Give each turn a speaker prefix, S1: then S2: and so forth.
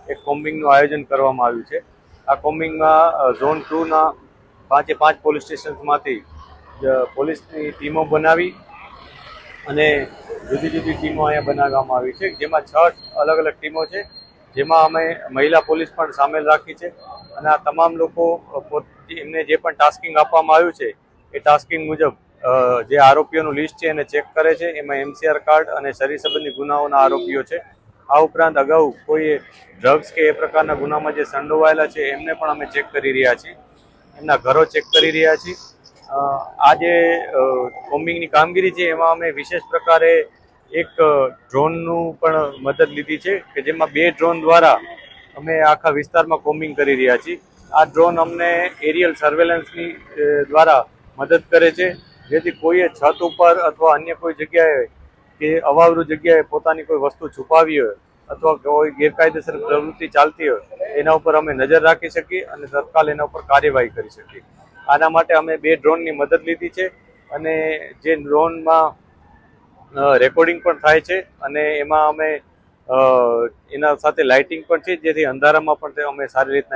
S1: એક કોમ્બિંગનું આયોજન કરવામાં આવ્યું છે। આ કોમ્બિંગમાં ઝોન 2ના 5 પોલીસ સ્ટેશન્સમાંથી પોલીસની ટીમો બનાવી અને જુદી જુદી ટીમો અહીંયા બનાવવામાં આવી છે, જેમાં 6 અલગ અલગ ટીમો છે, જેમાં અમે મહિલા પોલીસ પણ સામેલ રાખી છે। અને આ તમામ લોકો એમને જે પણ ટાસ્કિંગ આપવામાં આવ્યું છે એ ટાસ્કિંગ મુજબ જે આરોપીઓનું લિસ્ટ છે એને ચેક કરે છે। એમાં MCR કાર્ડ અને શરીર સંબંધી ગુનાઓના આરોપીઓ છે। આ ઉપરાંત અગાઉ કોઈ ડ્રગ્સ કે એ પ્રકારના ગુનામાં જે સંડોવાયેલા છે એમને પણ અમે ચેક કરી રહ્યા છીએ, એમના ઘરો ચેક કરી રહ્યા છીએ। આ જે કોમ્બિંગની કામગીરી છે એમાં અમે વિશેષ પ્રકારે એક ડ્રોનનું પણ મદદ લીધી છે કે જેમાં 2 ડ્રોન દ્વારા અમે આખા વિસ્તારમાં કોમ્બિંગ કરી રહ્યા છીએ। આ ડ્રોન અમને એરિયલ સર્વેલન્સની દ્વારા મદદ કરે છે, જેથી કોઈએ છત ઉપર અથવા અન્ય કોઈ જગ્યાએ કે અવાવરૂ જગ્યાએ પોતાની કોઈ વસ્તુ છુપાવી હોય અથવા કોઈ ગેરકાયદેસર પ્રવૃત્તિ ચાલતી હોય એના ઉપર અમે નજર રાખી શકીએ અને તત્કાલ એના ઉપર કાર્યવાહી કરી શકીએ। આના માટે અમે 2 ડ્રોનની મદદ લીધી છે અને જે ડ્રોનમાં રેકોર્ડિંગ પણ થાય છે અને એમાં અમે એના સાથે લાઇટિંગ પણ છે, જેથી અંધારામાં પણ અમે સારી રીતના